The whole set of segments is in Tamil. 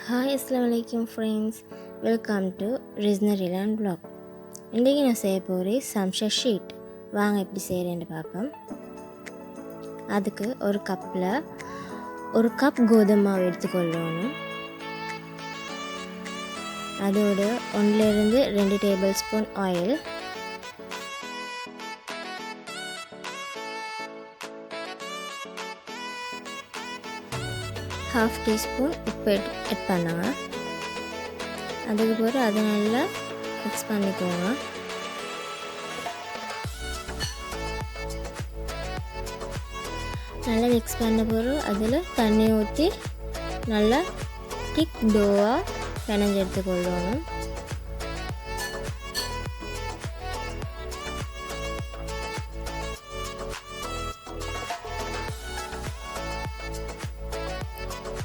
Hi, Assalamualaikum friends. Welcome to Rizner vlog. இன்றைக்கி நான் செய்ய போகிறேன் சம்சா ஷீட். வாங்க எப்படி செய்கிறேன்னு பார்ப்போம். அதுக்கு ஒரு கப்பில் ஒரு கப் கோதுமை மாவு எடுத்துக்கொள்ளணும். அதோட 1 to 2 table spoon oil, ½ teaspoon உப்பு ஆட் பண்ணுங்க. அதுக்கு பிறகு அதை நல்லா மிக்ஸ் பண்ணிக்கோங்க. நல்லா மிக்ஸ் பண்ண பிறகு அதில் தண்ணி ஊற்றி நல்லா திக் டோவாக பிணைஞ்சு எடுத்துக்கொள்ளணும்.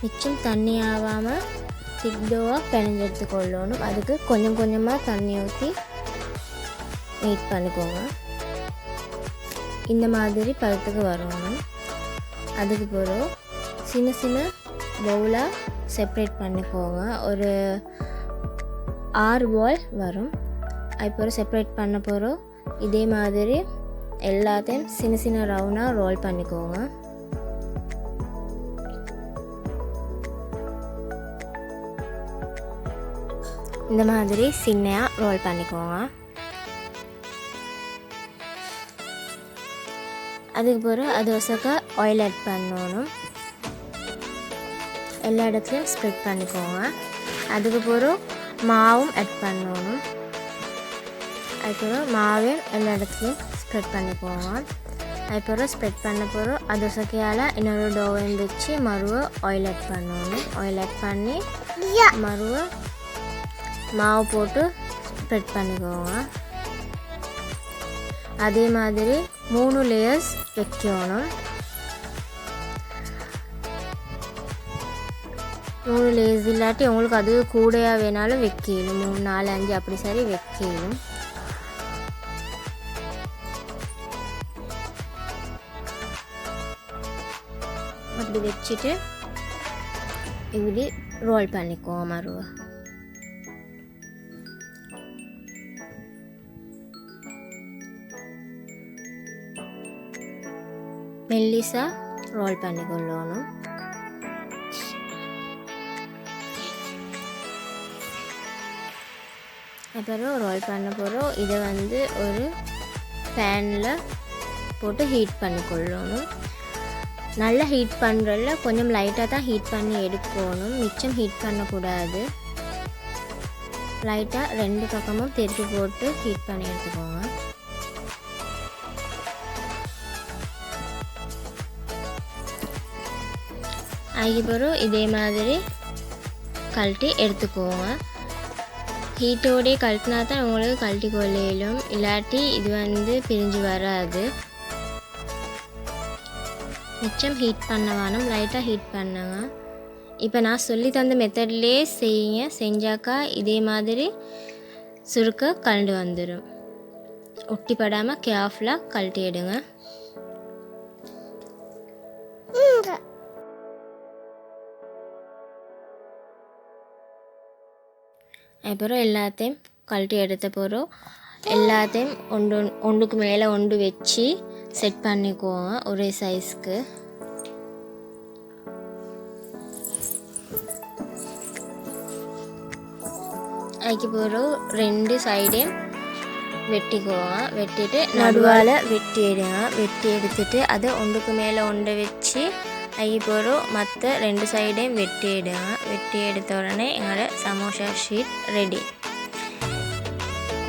மிச்சம் தண்ணி ஆகாமல் திக் டோவாக பிணைஞ்சு எடுத்துக்கொள்ளணும். அதுக்கு கொஞ்சம் கொஞ்சமாக தண்ணி ஊற்றி மீட் பண்ணிக்கோங்க. இந்த மாதிரி பதத்துக்கு வரணும். அதுக்கு பிறகு சின்ன சின்ன பவுலாக செப்ரேட் பண்ணிக்கோங்க. ஒரு 6 பால் வரும். அதுக்கப்புறம் செப்ரேட் பண்ண பிறகு இதே மாதிரி எல்லாத்தையும் சின்ன சின்ன ரவுண்டாக ரோல் பண்ணிக்கோங்க. இந்த மாதிரி சின்னையாக ரோல் பண்ணிக்கோங்க. அதுக்கு பிறகு அது வசக்க ஆயில் ஆட் பண்ணணும். எல்லா இடத்துலையும் ஸ்ப்ரெட் பண்ணிக்கோங்க. அதுக்கு பிறகு மாவும் ஆட் பண்ணணும். அதுக்கப்புறம் மாவையும் எல்லா இடத்துலையும் ஸ்ப்ரெட் பண்ணிக்கோங்க. அதுக்கப்புறம் ஸ்ப்ரெட் பண்ண பிறகு அது வசக்கையால் இன்னொரு டோவையும் வச்சு மறுவ ஆயில் ஆட் பண்ணணும். ஆயில் ஆட் பண்ணி மறுவ மாவு போட்டு ஸ்ப்ரெட் பண்ணிக்கோங்க. அதே மாதிரி 3 லேயர்ஸ் வைக்கணும். 3 லேயர்ஸ் இல்லாட்டி உங்களுக்கு அது கூடையாக வேணாலும் வைக்கணும். 3, 4, 5 அப்படி சரி வைக்கணும். அப்படி வச்சுட்டு இப்படி ரோல் பண்ணிக்கோங்க. மறுவ மெல்லிசா ரோல் பண்ணிக்கொள்ளணும். அப்புறம் ரோல் பண்ண போகிறோம். இதை ஒரு பேனில் போட்டு ஹீட் பண்ணிக்கொள்ளணும். நல்லா ஹீட் பண்ணுறதில்ல, கொஞ்சம் லைட்டாக தான் ஹீட் பண்ணி எடுக்கணும். மிச்சம் ஹீட் பண்ணக்கூடாது. லைட்டாக 2 பக்கமும் திருப்பி போட்டு ஹீட் பண்ணி எடுத்துக்கோங்க. அதுக்கப்புறம் இதே மாதிரி கழட்டி எடுத்துக்கோங்க. ஹீட்டோடே கழட்டினா தான் உங்களுக்கு கழட்டி கொள்ளையிலும், இல்லாட்டி இது பிரிஞ்சு வராது. மிச்சம் ஹீட் பண்ண வேணும், லைட்டாக ஹீட் பண்ணுங்க. இப்போ நான் சொல்லி தந்த மெத்தட்லேயே செய்யுங்க. செஞ்சாக்கா இதே மாதிரி சுருக்க கலண்டு வந்துடும். ஒட்டி படாமல் கேர்ஃபுல்லாக கழட்டி எடுங்க. அப்புறம் எல்லாத்தையும் கழட்டி எடுத்த பிறகு எல்லாத்தையும் ஒன்றுக்கு மேலே ஒன்று வச்சு செட் பண்ணிக்குவோங்க ஒரே சைஸ்க்கு. அதுக்கு பிறகு 2 சைடையும் வெட்டிக்குவோங்க. வெட்டிட்டு நடுவால் வெட்டி எடுங்க. வெட்டி எடுத்துட்டு அதை ஒன்றுக்கு மேலே ஒன்றை வச்சு அதுக்கப்புறம் மற்ற 2 சைடையும் வெட்டி எடுங்க. வெட்டி எடுத்த உடனே எங்களோட samosa sheet ready.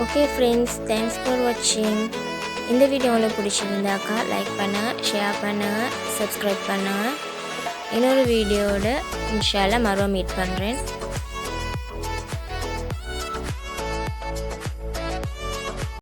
Okay friends, thanks for வாட்சிங். இந்த வீடியோ உங்களுக்கு பிடிச்சிருந்தாக்கா லைக் பண்ணுங்கள், ஷேர் பண்ணுங்கள், சப்ஸ்கிரைப் பண்ணுங்கள். இன்னொரு வீடியோவோட இன்ஷா அல்லாஹ் மறுபடியும் மீட் பண்ணுறேன்.